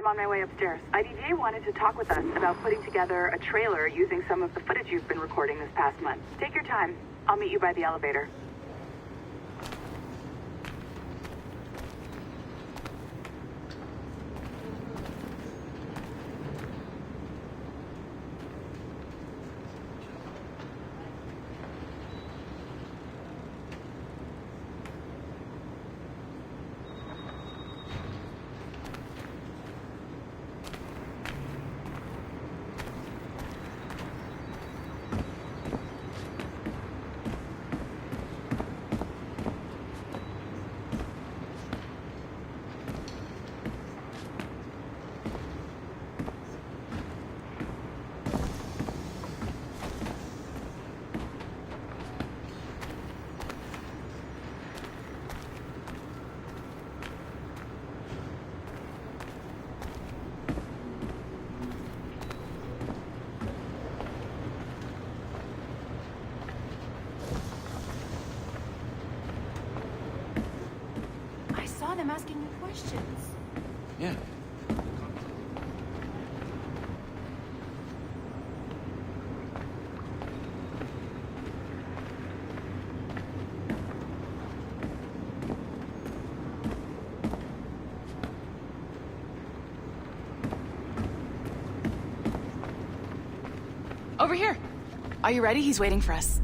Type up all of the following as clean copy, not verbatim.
I'm on my way upstairs. IDJ wanted to talk with us about putting together a trailer using some of the footage you've been recording this past month. Take your time. I'll meet you by the elevator. Them asking me questions. Yeah. Over here. Are you ready? He's waiting for us.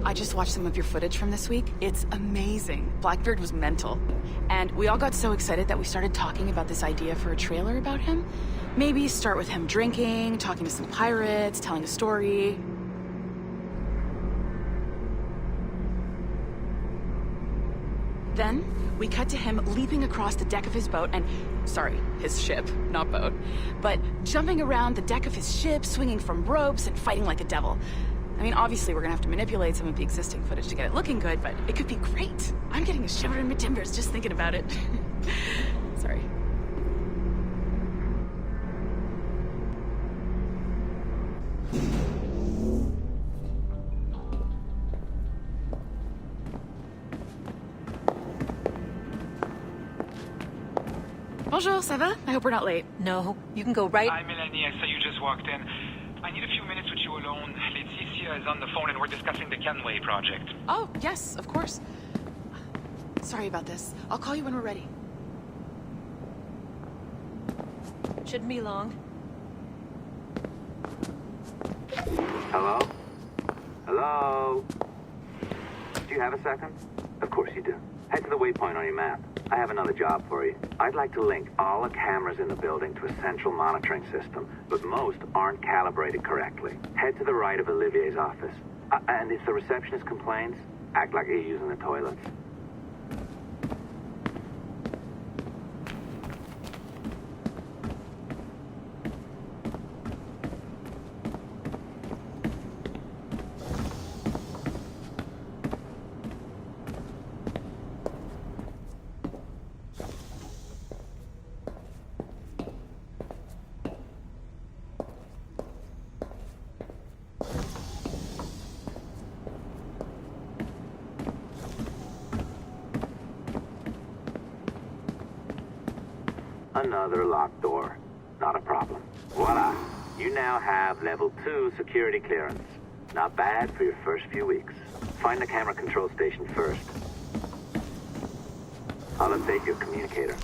I just watched some of your footage from this week. It's amazing. Blackbeard was mental. And we all got so excited that we started talking about this idea for a trailer about him. Maybe start with him drinking, talking to some pirates, telling a story. Then, we cut to him leaping across the deck of his boat and... Sorry, his ship, not boat. But jumping around the deck of his ship, swinging from ropes, and fighting like a devil. I mean, obviously we're gonna have to manipulate some of the existing footage to get it looking good, but it could be great. I'm getting a shiver in my timbers just thinking about it. Sorry. Bonjour, ça va? I hope we're not late. No, you can go right... Hi, Melanie. I saw you just walked in. I need a few minutes with you alone. Laetitia is on the phone and we're discussing the Kenway project. Oh, yes, of course. Sorry about this. I'll call you when we're ready. Shouldn't be long. Hello? Hello? Do you have a second? Of course you do. Head to the waypoint on your map. I have another job for you. I'd like to link all the cameras in the building to a central monitoring system, but most aren't calibrated correctly. Head to the right of Olivier's office. And if the receptionist complains, act like you're using the toilets. Another locked door. Not a problem. Voila! You now have level 2 security clearance. Not bad for your first few weeks. Find the camera control station first. I'll update your communicator.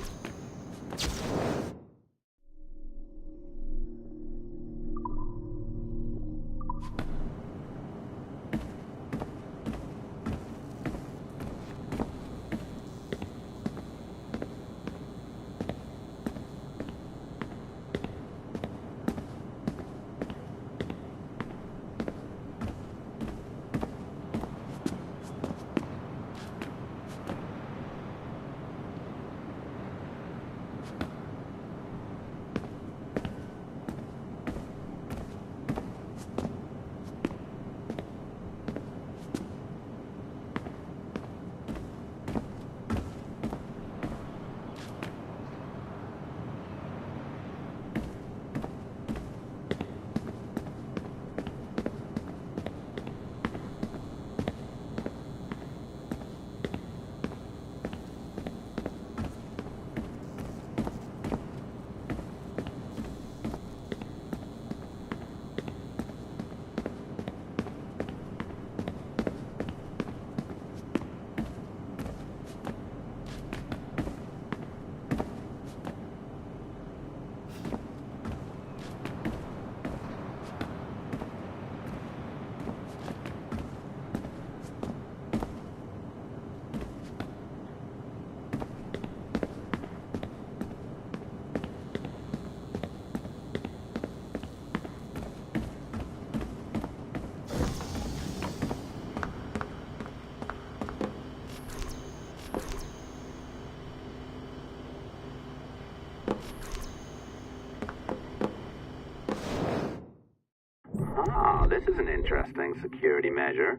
Oh, this is an interesting security measure.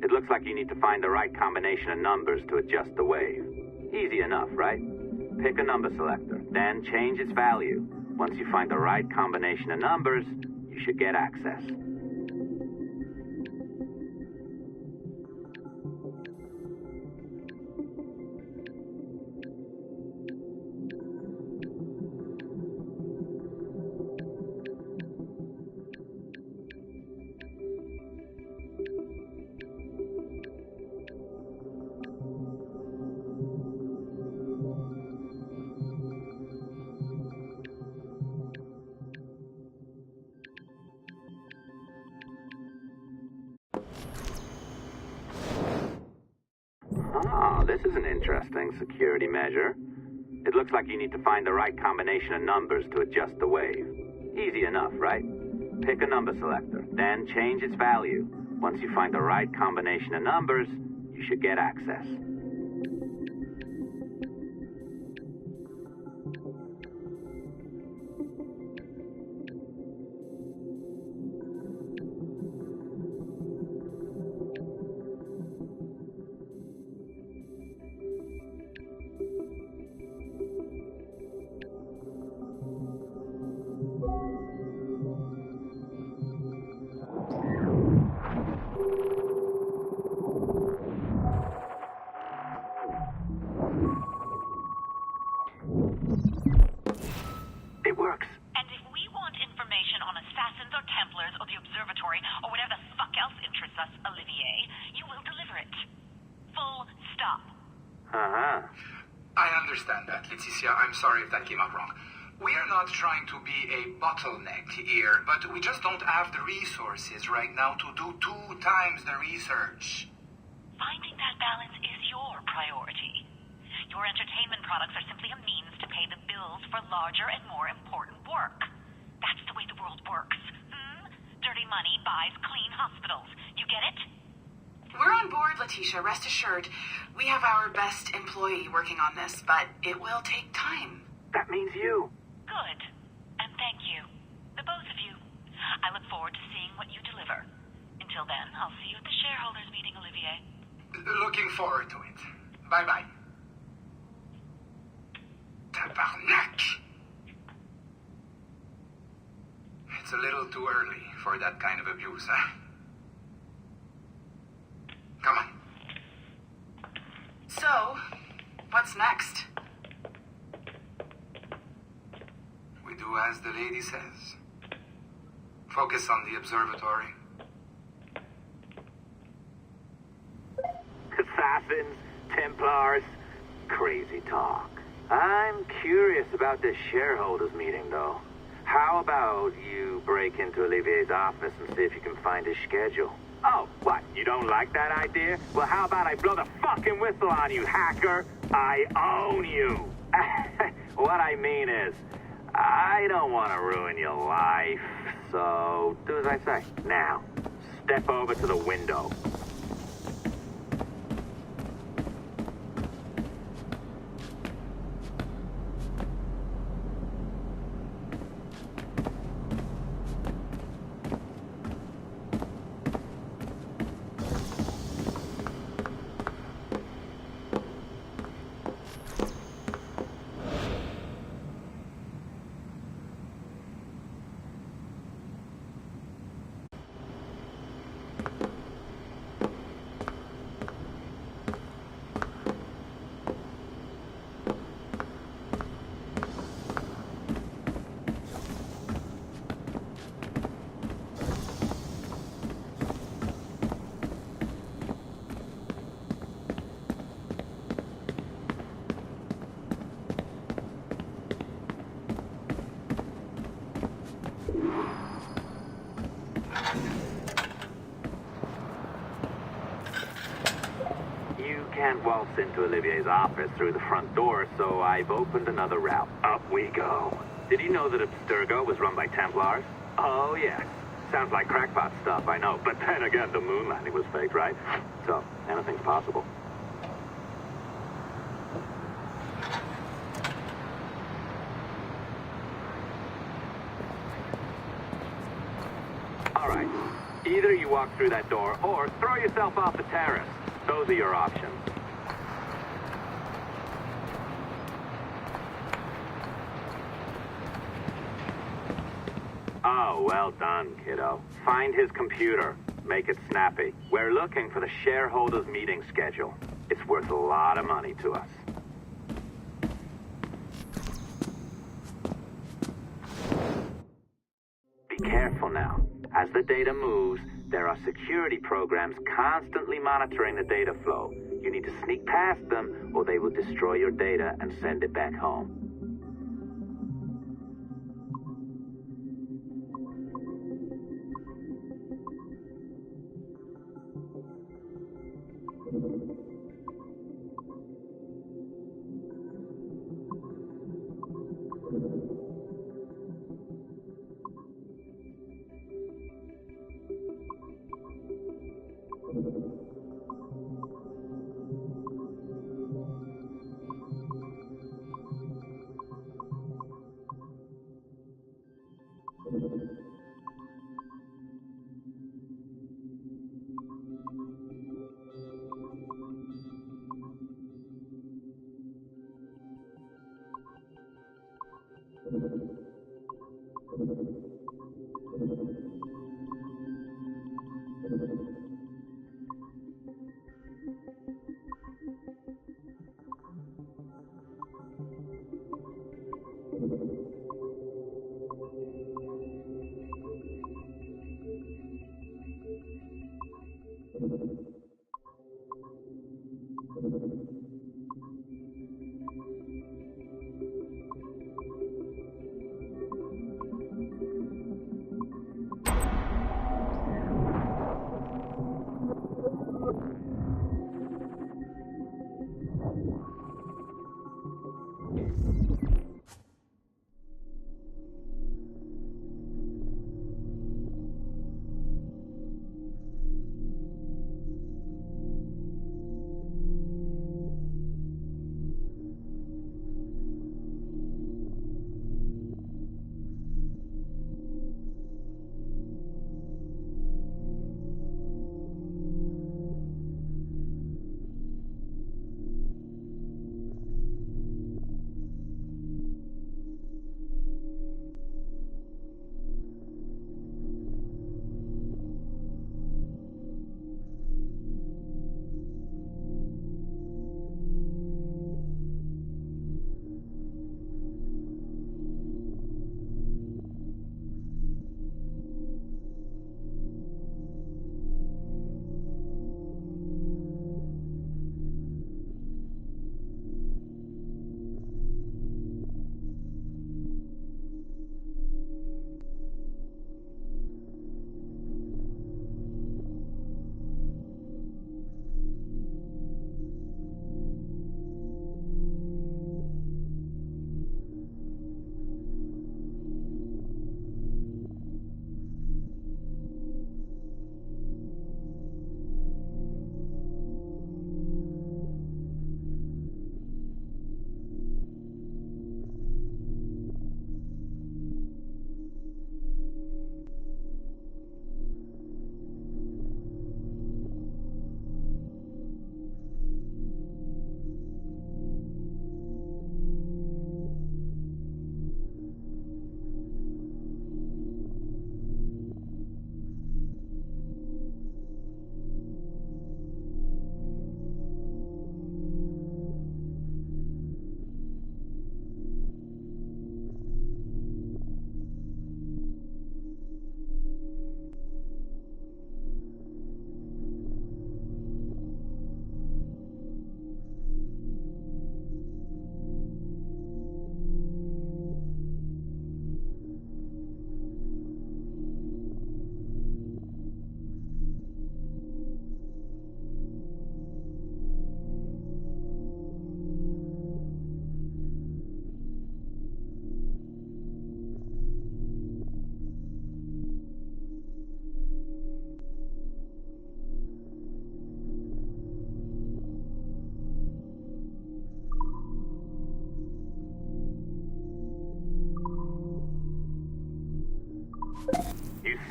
It looks like you need to find the right combination of numbers to adjust the wave. Easy enough, right? Pick a number selector, then change its value. Once you find the right combination of numbers, you should get access. Oh, this is an interesting security measure. It looks like you need to find the right combination of numbers to adjust the wave. Easy enough, right? Pick a number selector, then change its value. Once you find the right combination of numbers, you should get access. It works. And if we want information on assassins or Templars or the observatory or whatever the fuck else interests us, Olivier, you will deliver it. Full stop. Uh-huh. I understand that, Leticia. I'm sorry if that came out wrong. We are not trying to be a bottleneck here, but we just don't have the resources right now to do 2 times the research. Finding that balance is your priority. Your entertainment products are simply a means to pay the bills for larger and more important work. That's the way the world works. Dirty money buys clean hospitals. You get it? We're on board, Letitia, rest assured. We have our best employee working on this, but it will take time. That means you. Good. And thank you. The both of you. I look forward to seeing what you deliver. Until then, I'll see you at the shareholders meeting, Olivier. Looking forward to it. Bye-bye. Tabarnak! It's a little too early for that kind of abuse, huh? Come on. So, what's next? We do as the lady says. Focus on the observatory. Assassins, Templars, crazy talk. I'm curious about this shareholders meeting, though. How about you break into Olivier's office and see if you can find his schedule? Oh, what? You don't like that idea? Well, how about I blow the fucking whistle on you, hacker? I own you. What I mean is, I don't want to ruin your life, so do as I say. Now, step over to the window. Can't waltz into Olivier's office through the front door, so I've opened another route. Up we go. Did you know that Abstergo was run by Templars? Oh, yes. Sounds like crackpot stuff, I know. But then again, the moon landing was fake, right? So, anything's possible. All right. right. Either you walk through that door or throw yourself off the terrace. Those are your options. Oh, well done, kiddo. Find his computer. Make it snappy. We're looking for the shareholders' meeting schedule. It's worth a lot of money to us. Be careful now. As the data moves, there are security programs constantly monitoring the data flow. You need to sneak past them, or they will destroy your data and send it back home.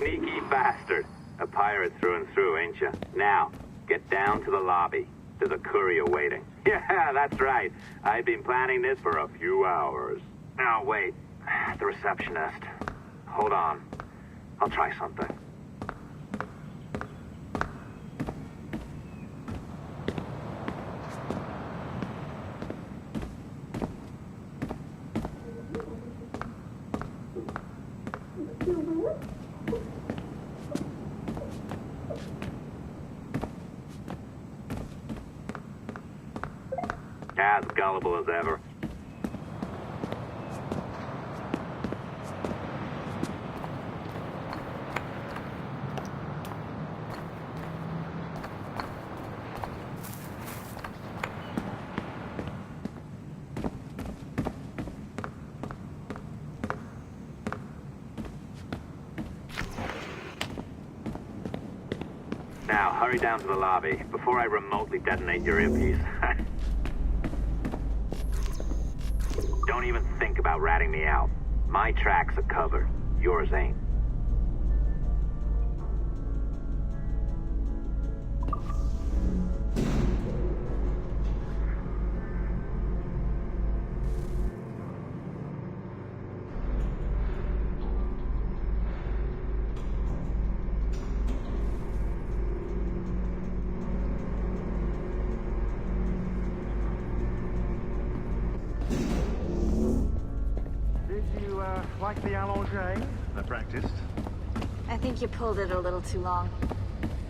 sneaky bastard. A pirate through and through, ain't you? Now, get down to the lobby. There's a courier waiting. Yeah, that's right. I've been planning this for a few hours. Now, wait. The receptionist. Hold on. I'll try something. As gullible as ever. Now, hurry down to the lobby before I remotely detonate your earpiece. Don't even think about ratting me out. My tracks are covered. Yours ain't. Like the allongé? I practiced. I think you pulled it a little too long.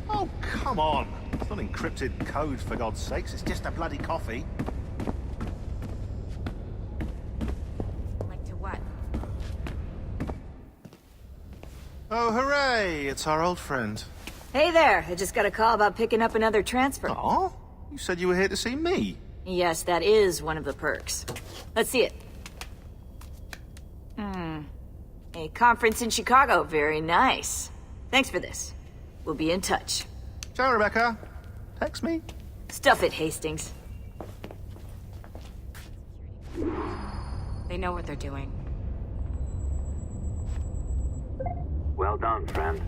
Oh, come on. It's not encrypted code, for God's sakes. It's just a bloody coffee. Like to what? Oh, hooray! It's our old friend. Hey there! I just got a call about picking up another transfer. Oh? You said you were here to see me. Yes, that is one of the perks. Let's see it. A conference in Chicago. Very nice. Thanks for this. We'll be in touch. Ciao, Rebecca. Text me. Stuff it, Hastings. They know what they're doing. Well done, friend.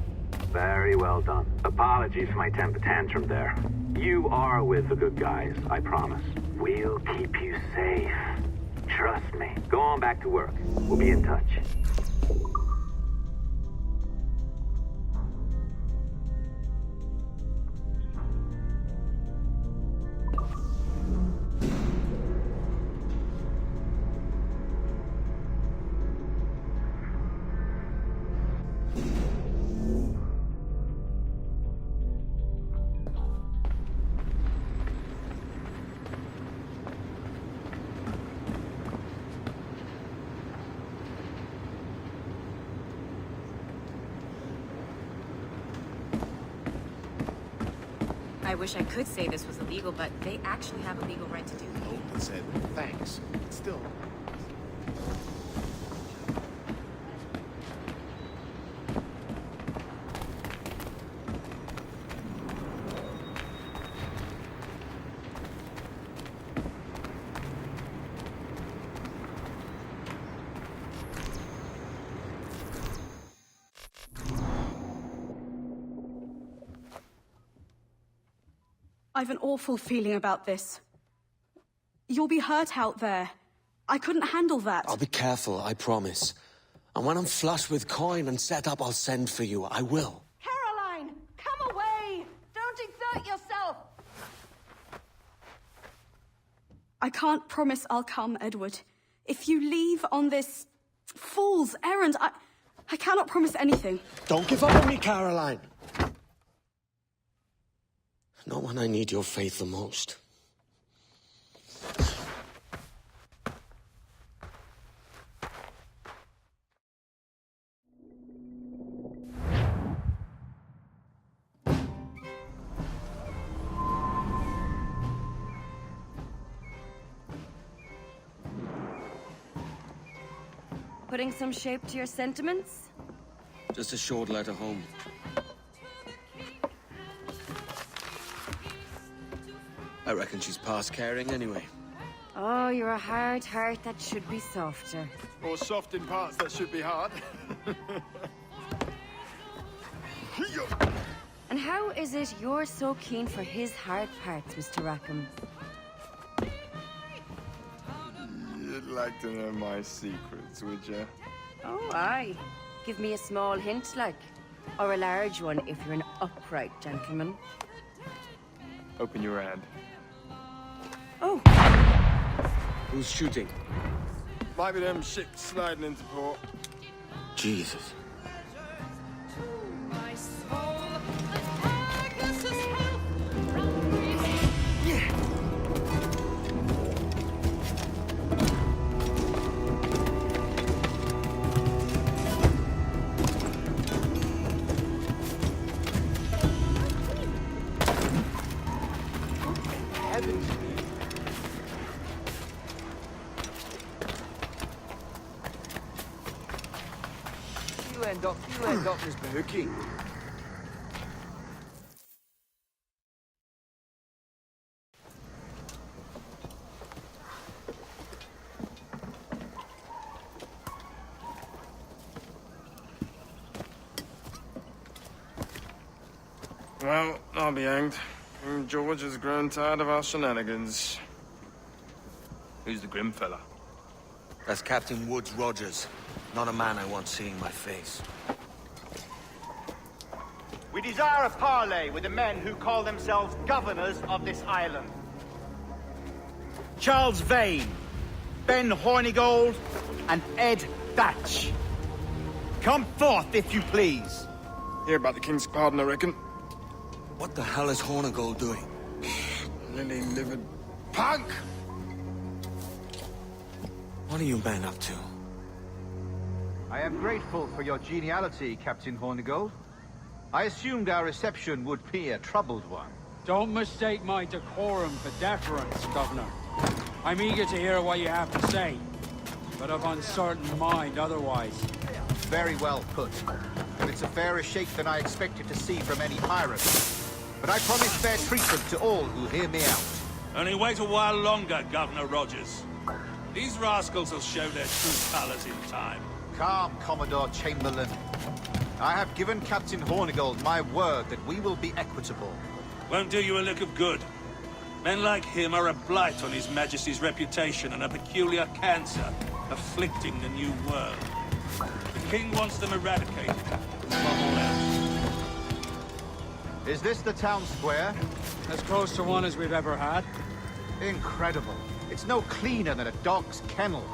Very well done. Apologies for my temper tantrum there. You are with the good guys, I promise. We'll keep you safe. Trust me. Go on back to work. We'll be in touch. I wish I could say this was illegal, but they actually have a legal right to do it. Open said thanks. Still. I've an awful feeling about this. You'll be hurt out there. I couldn't handle that. I'll be careful, I promise. And when I'm flush with coin and set up, I'll send for you. I will. Caroline! Come away! Don't exert yourself! I can't promise I'll come, Edward. If you leave on this fool's errand, I cannot promise anything. Don't give up on me, Caroline! Not when I need your faith the most. Putting some shape to your sentiments? Just a short letter home. I reckon she's past caring anyway. Oh, you're a hard heart that should be softer. Or soft in parts that should be hard. is it you're so keen for his hard parts, Mr. Rackham? You'd like to know my secrets, would you? Oh, aye. Give me a small hint, like. Or a large one if you're an upright gentleman. Open your hand. Oh. Who's shooting? Might be them ships sliding into port. Jesus. You end up as Berkey. Well, I'll be hanged. George has grown tired of our shenanigans. Who's the grim fella? That's Captain Woods Rogers. Not a man I want seeing my face. We desire a parley with the men who call themselves governors of this island. Charles Vane, Ben Hornigold, and Ed Thatch. Come forth, if you please. Hear about the King's pardon, I reckon. What the hell is Hornigold doing? Lily-livered punk! What are you men up to? I am grateful for your geniality, Captain Hornigold. I assumed our reception would be a troubled one. Don't mistake my decorum for deference, Governor. I'm eager to hear what you have to say, but of uncertain mind otherwise. Very well put. And it's a fairer shake than I expected to see from any pirate. But I promise fair treatment to all who hear me out. Only wait a while longer, Governor Rogers. These rascals will show their true colors in time. Calm, Commodore Chamberlain. I have given Captain Hornigold my word that we will be equitable. Won't do you a lick of good. Men like him are a blight on His Majesty's reputation and a peculiar cancer afflicting the New World. The King wants them eradicated, above all else. Is this the town square? As close to one as we've ever had. Incredible. It's no cleaner than a dog's kennel.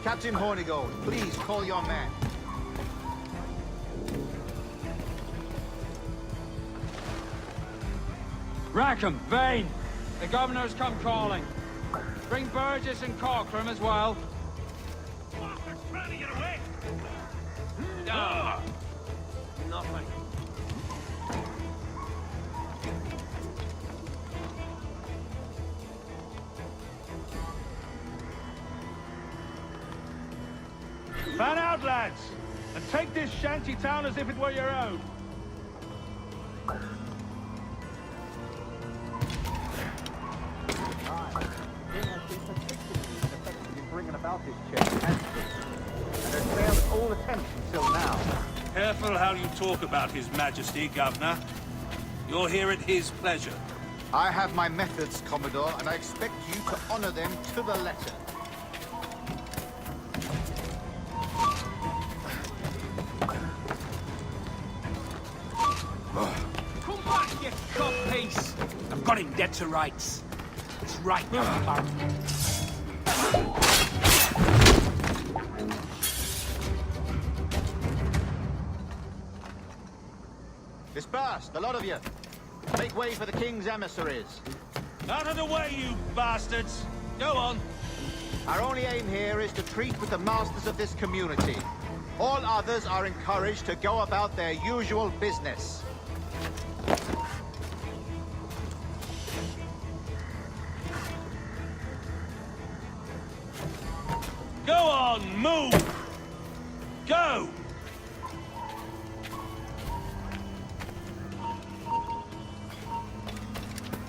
Captain Hornigold, please call your men. Rackham, Vane! The Governor's come calling. Bring Burgess and Cockram as well. Trying to get away! Nothing. Fan out, lads, and take this shanty town as if it were your own. Bringing about this change, and there's failed all attempts until now. Careful how you talk about His Majesty, Governor. You're here at his pleasure. I have my methods, Commodore, and I expect you to honor them to the letter. Come back, you codpiece! I've got him dead to rights. It's right now, Disperse, the lot of you. Make way for the King's emissaries. Out of the way, you bastards! Go on. Our only aim here is to treat with the masters of this community. All others are encouraged to go about their usual business. Go on, move! Go!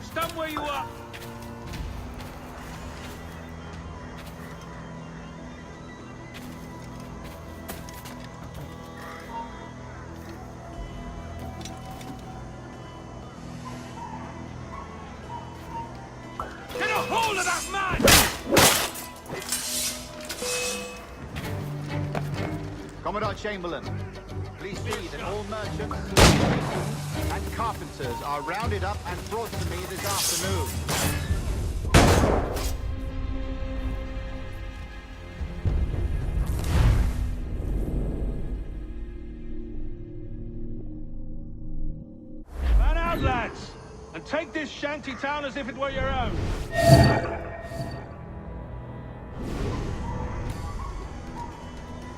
Stand where you are! Commodore Chamberlain, please see that all merchants and carpenters are rounded up and brought to me this afternoon. Man out, lads! And take this shanty town as if it were your own.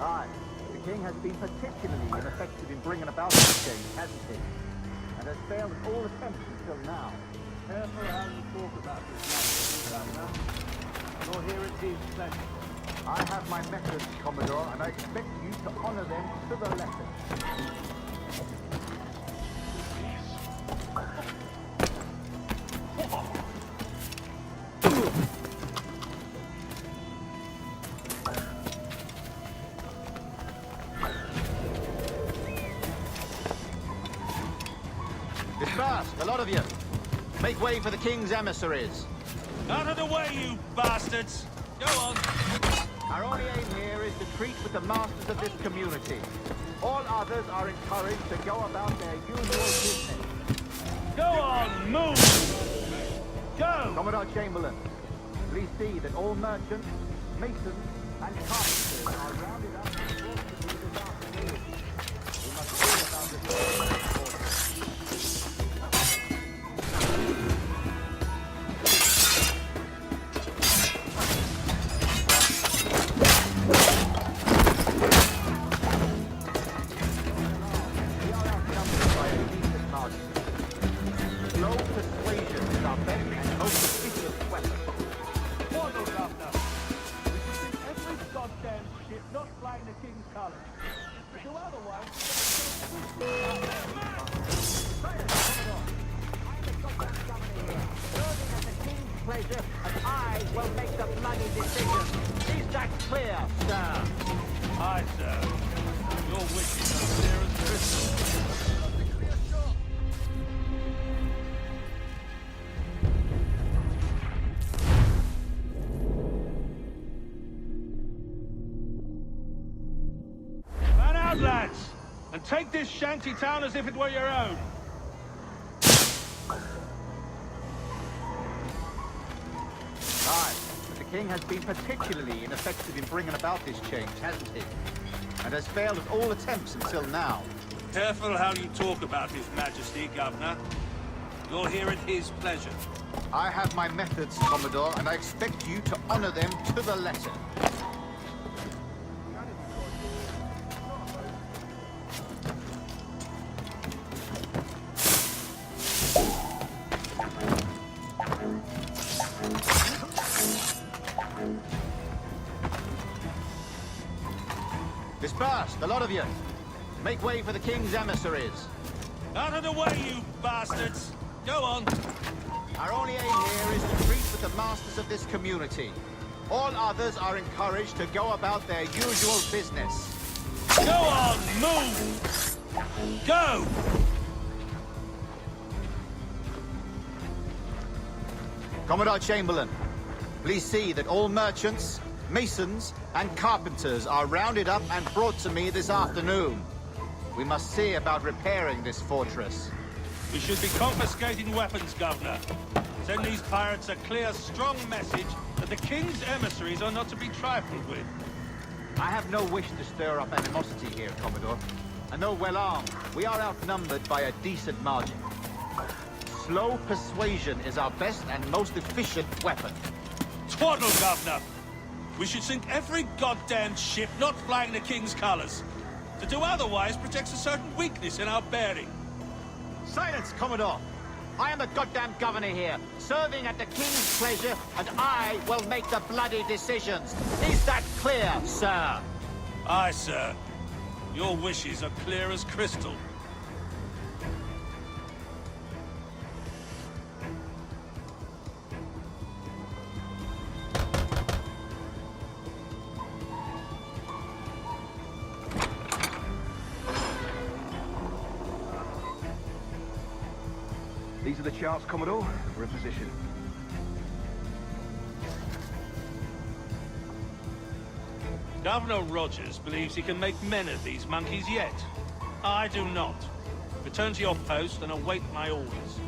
Aye, the king has been particularly ineffective in bringing about this change, hasn't he? And has failed at all attempts until now. Careful how you talk about this, Governor. You'll hear it his pleasure. I have my methods, Commodore, and I expect you to honor them to the letter. Disperse, a lot of you. Make way for the king's emissaries. Out of the way, you bastards! Go on! Our only aim here is to treat with the masters of this community. All others are encouraged to go about their usual business. Go on, move! Go! Commodore Chamberlain, please see that all merchants, masons, and carpenters are rounded up and brought to me this afternoon. We must see about this. Lads, and take this shanty town as if it were your own. Aye, but the king has been particularly ineffective in bringing about this change, hasn't he? And has failed at all attempts until now. Careful how you talk about His Majesty, Governor. You'll hear it his pleasure. I have my methods, Commodore, and I expect you to honor them to the letter. Disperse, a lot of you. Make way for the king's emissaries. Out of the way, you bastards! Go on! Our only aim here is to treat with the masters of this community. All others are encouraged to go about their usual business. Go on, move! Go! Commodore Chamberlain, please see that all merchants, masons, and carpenters are rounded up and brought to me this afternoon. We must see about repairing this fortress. We should be confiscating weapons, Governor. Send these pirates a clear, strong message that the king's emissaries are not to be trifled with. I have no wish to stir up animosity here, Commodore. And though well armed, we are outnumbered by a decent margin. Slow persuasion is our best and most efficient weapon. Twaddle, Governor! We should sink every goddamn ship not flying the king's colors. To do otherwise protects a certain weakness in our bearing. Silence, Commodore! I am the goddamn governor here, serving at the king's pleasure, and I will make the bloody decisions. Is that clear, sir? Aye, sir. Your wishes are clear as crystal. These are the charts, Commodore. We're in position. Governor Rogers believes he can make men of these monkeys yet. I do not. Return to your post and await my orders.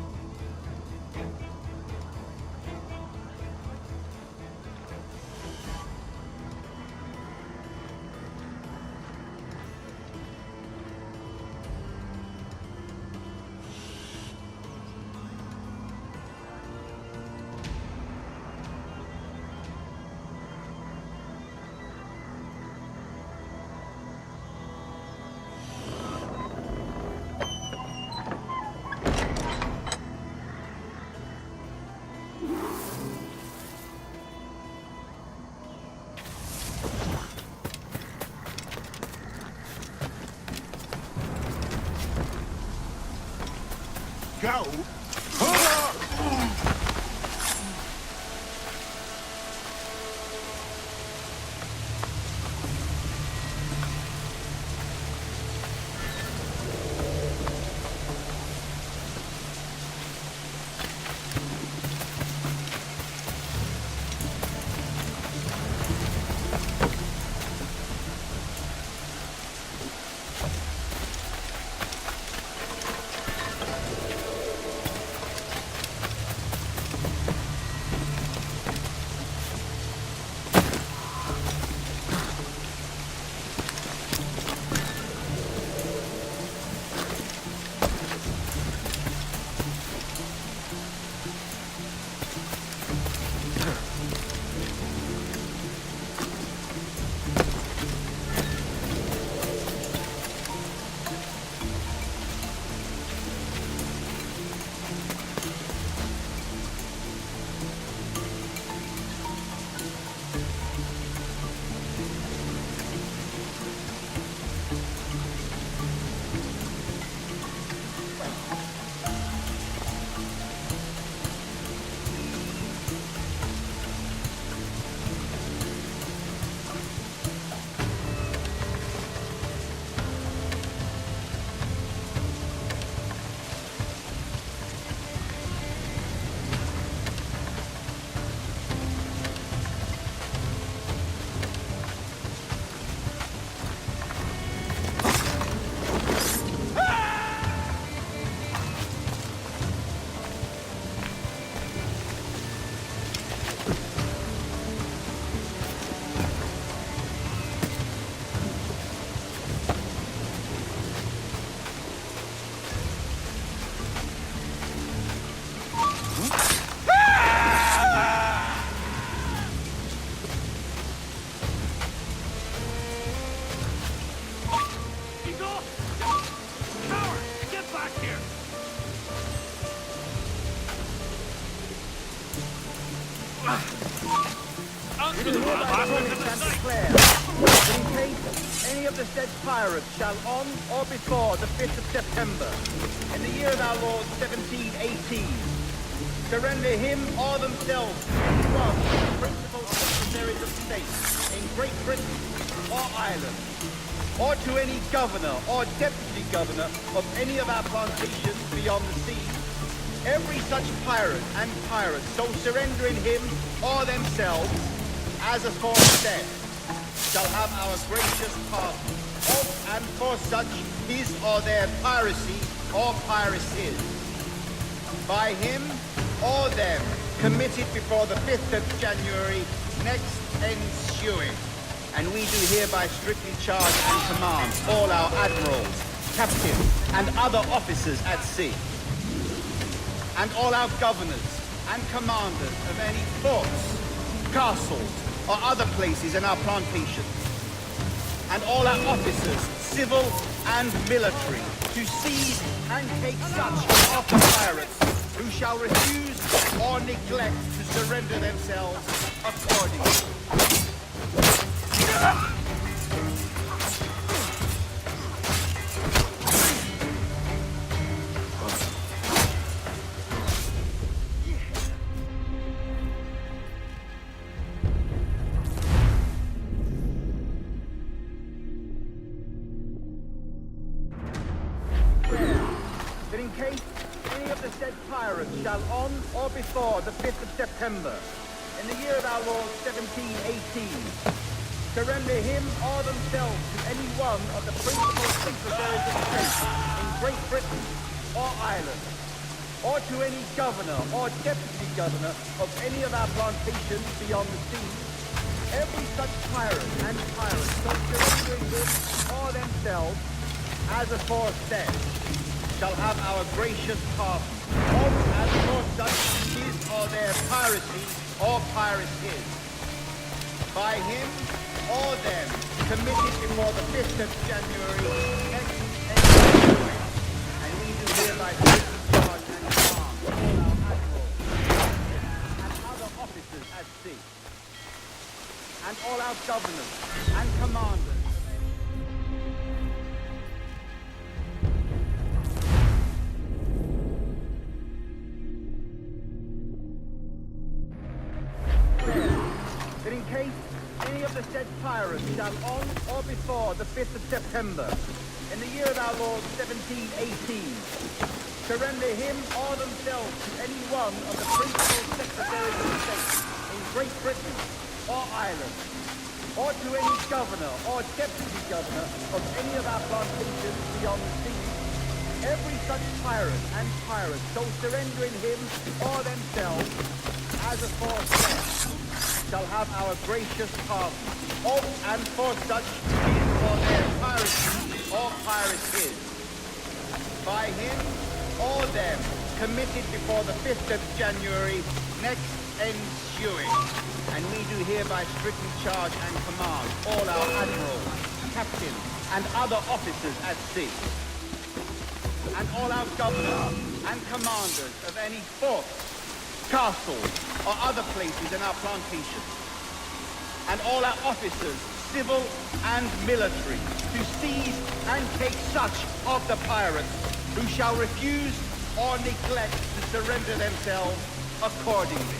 Go! Any of the said pirates shall on or before the 5th of September, in the year of our Lord 1718, surrender him or themselves from the principal secretaries of state in Great Britain or Ireland, or to any governor or deputy governor of any of our plantations beyond the sea, every such pirate and pirate so surrendering him or themselves, as aforesaid, shall have our gracious pardon of and for such his or their piracy or piracies, by him or them committed before the 5th of January next ensuing. And we do hereby strictly charge and command all our admirals, captains, and other officers at sea, and all our governors and commanders of any forts, castles, or other places in our plantations, and all our officers, civil and military, to seize and take such of the pirates who shall refuse or neglect to surrender themselves accordingly. That in case any of the said pirates shall on or before the 5th of September, in the year of our Lord 1718, to render him or themselves to any one of the principal secretaries of state in Great Britain or Ireland, or to any governor or deputy governor of any of our plantations beyond the sea. Every such tyrant and tyrant so surrendering him or themselves, as aforesaid, shall have our gracious pardon, of as for such his or their piracy or pirate is, by him or them committed before the 5th of January next ensuing, and we do hereby take charge and command all our admirals and other officers at sea, and all our governors and commanders. That in case any of the said pirates shall on or before the 5th of September, in the year of our Lord 1718, surrender him or themselves to any one of the principal secretaries of state in Great Britain or Ireland, or to any governor or deputy governor of any of our plantations beyond the sea, every such tyrant and pirate so surrendering him or themselves, as aforesaid, shall have our gracious pardon, of and for such his or their piracy or pirate is, by him or them committed before the 5th of January next ensuing, and we do hereby strictly charge and command all our admirals, captains, and other officers at sea, and all our governors and commanders of any forts, castles, or other places in our plantations, and all our officers, civil and military, to seize and take such of the pirates who shall refuse or neglect to surrender themselves accordingly.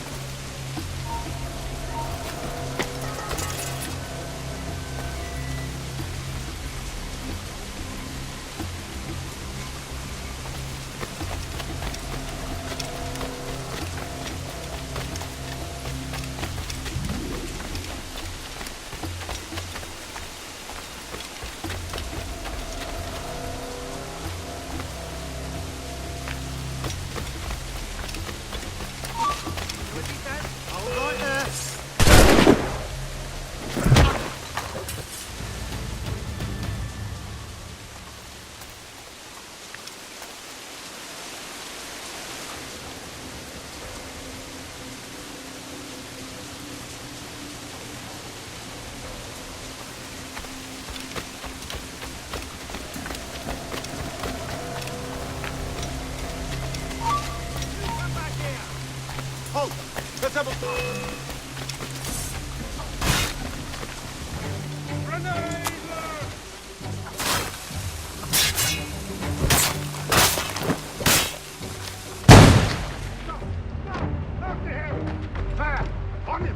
Halt! Let's have a... Fire! On him!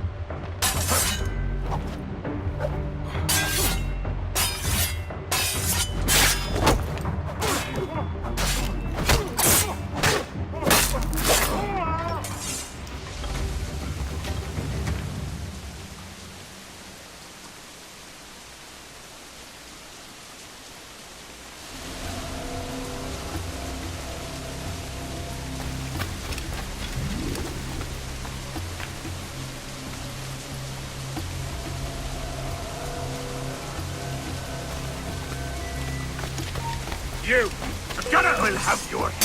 You! The gunner will have your head!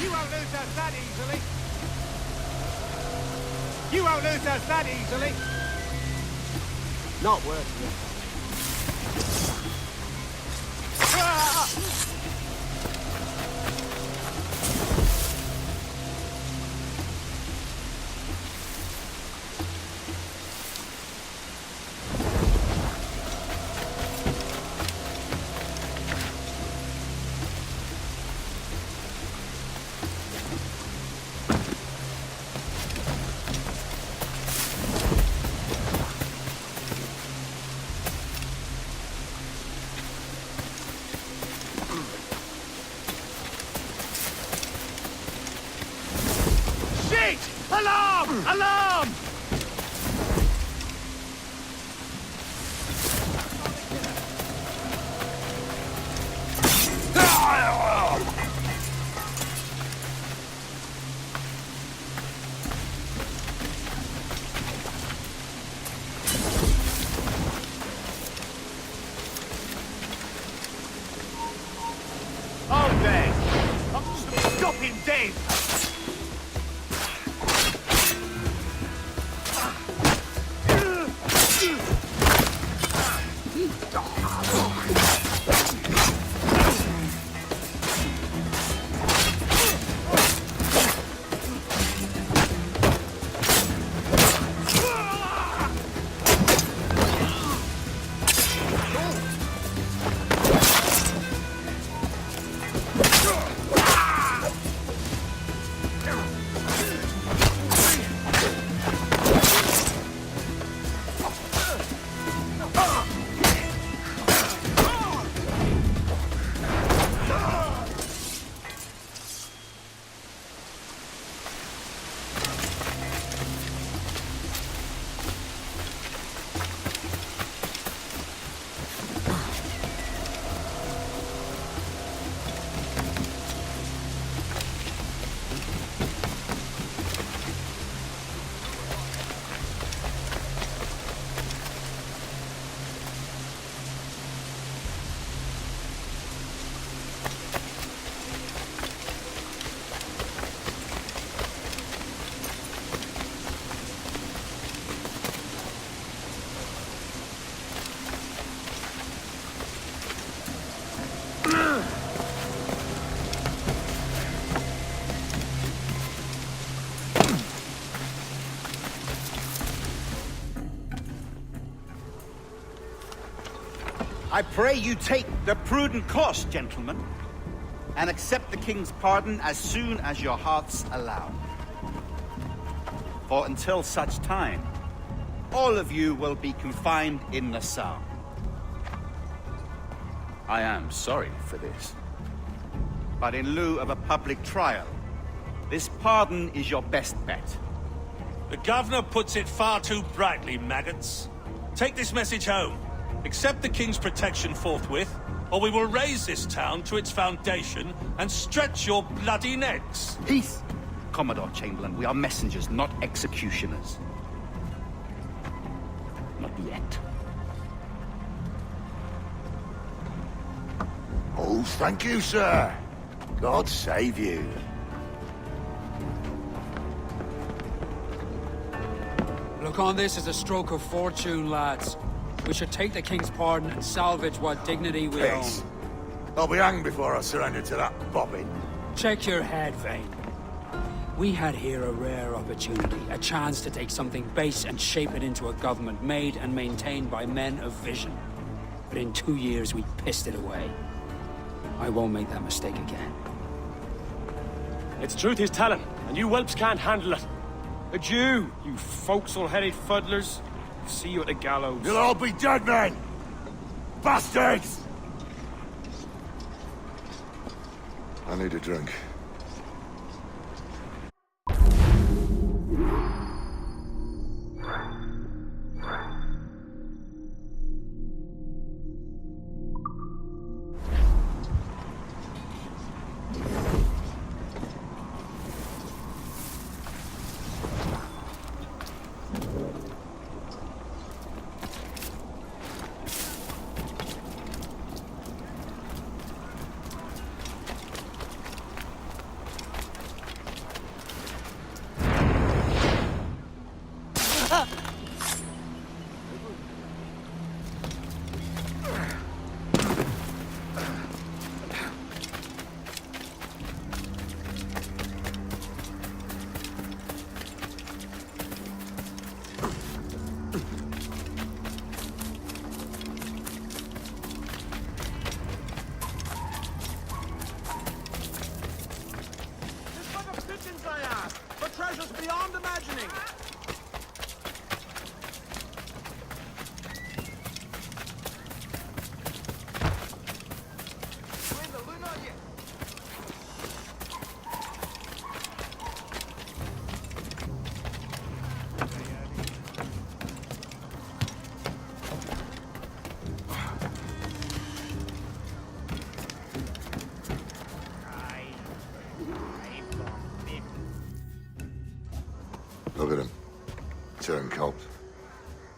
You won't lose us that easily. You won't lose us that easily. Not worth it. Alarm! Alarm! Oh, there! Stop him, Dave! I pray you take the prudent course, gentlemen, and accept the king's pardon as soon as your hearts allow. For until such time, all of you will be confined in Nassau. I am sorry for this. But in lieu of a public trial, this pardon is your best bet. The governor puts it far too brightly, maggots. Take this message home. Accept the king's protection forthwith, or we will raise this town to its foundation and stretch your bloody necks. Peace! Commodore Chamberlain, we are messengers, not executioners. Not yet. Oh, thank you, sir. God save you. Look on this as a stroke of fortune, lads. We should take the king's pardon and salvage what dignity we own. I'll be hanged before I surrender to that bobbin. Check your head, Vane. We had here a rare opportunity, a chance to take something base and shape it into a government made and maintained by men of vision. But in 2 years, we pissed it away. I won't make that mistake again. It's truth he's telling, and you whelps can't handle it. Adieu, you forecastle-headed fuddlers. See you at the gallows. You'll all be dead men! Bastards! I need a drink. turncoat.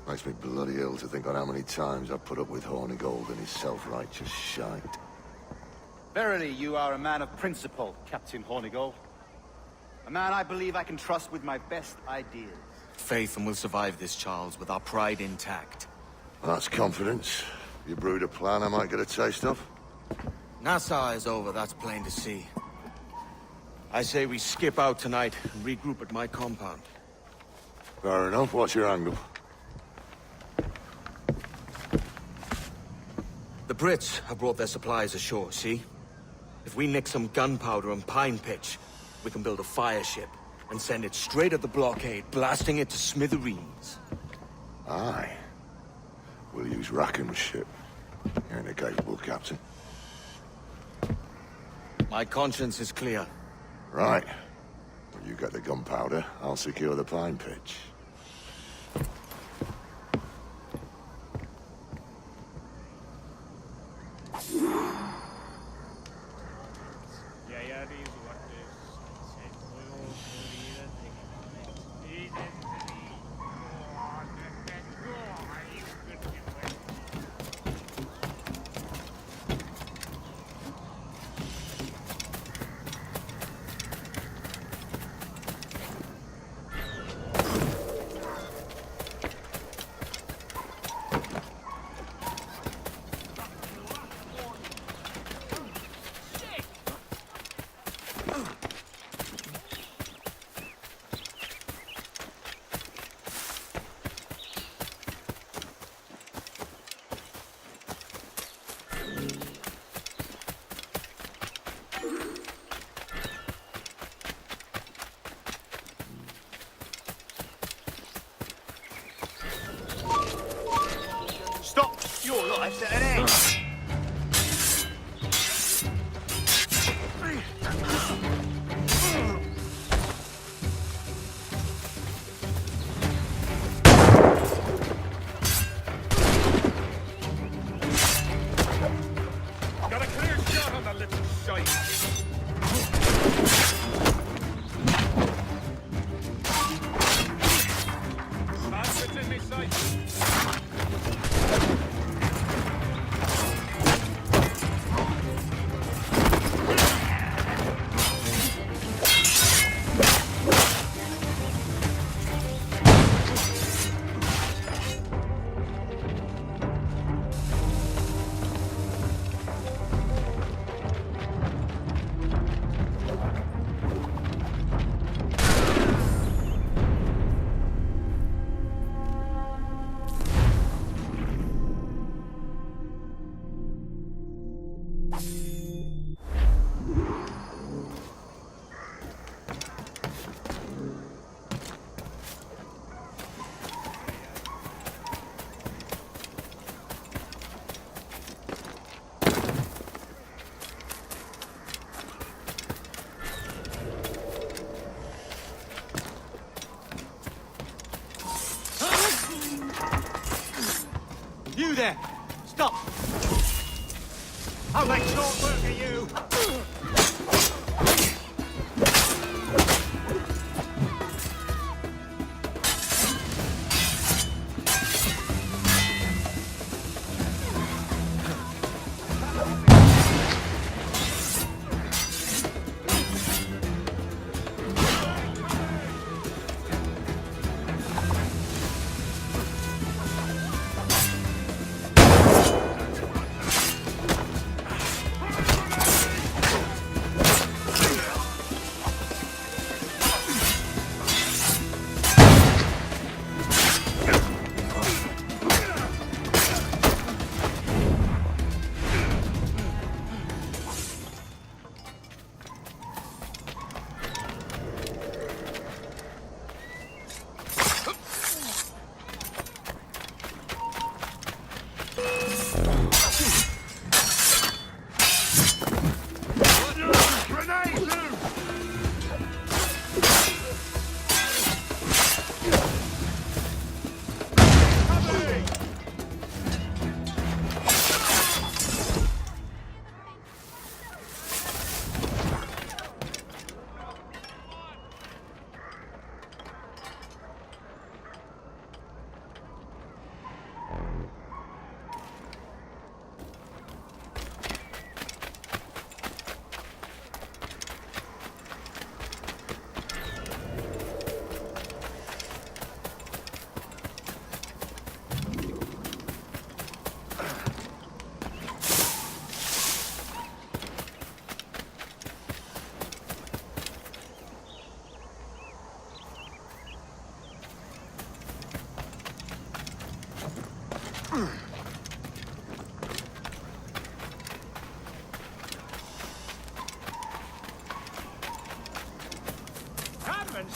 Makes me bloody ill to think on how many times I've put up with Hornigold and his self-righteous shite. Verily, you are a man of principle, Captain Hornigold. A man I believe I can trust with my best ideas. Faith, and we'll survive this, Charles, with our pride intact. That's confidence. You brewed a plan I might get a taste of? Nassau is over, that's plain to see. I say we skip out tonight and regroup at my compound. Fair enough. What's your angle? The Brits have brought their supplies ashore, see? If we nick some gunpowder and pine pitch, we can build a fire ship and send it straight at the blockade, blasting it to smithereens. Aye. We'll use Rackham's ship. You ain't a capable captain. My conscience is clear. Right. Well, you get the gunpowder, I'll secure the pine pitch. Stop your life at an end! Got a clear shot on that little shite. Man's in me sight. You there! Stop! I'll make short work of you!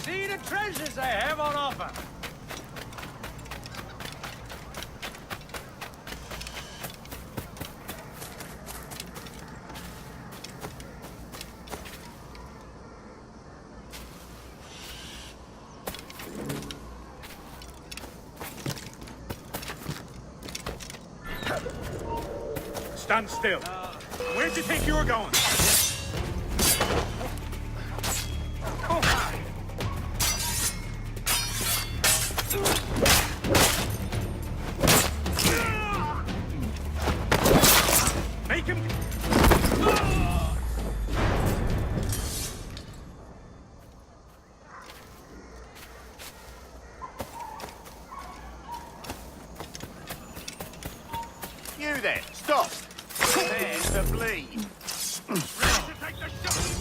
See the treasures I have on offer. Stand still. Where do you think you were going? Make him... You there, stop! There's the bleed. Ready to take the shot?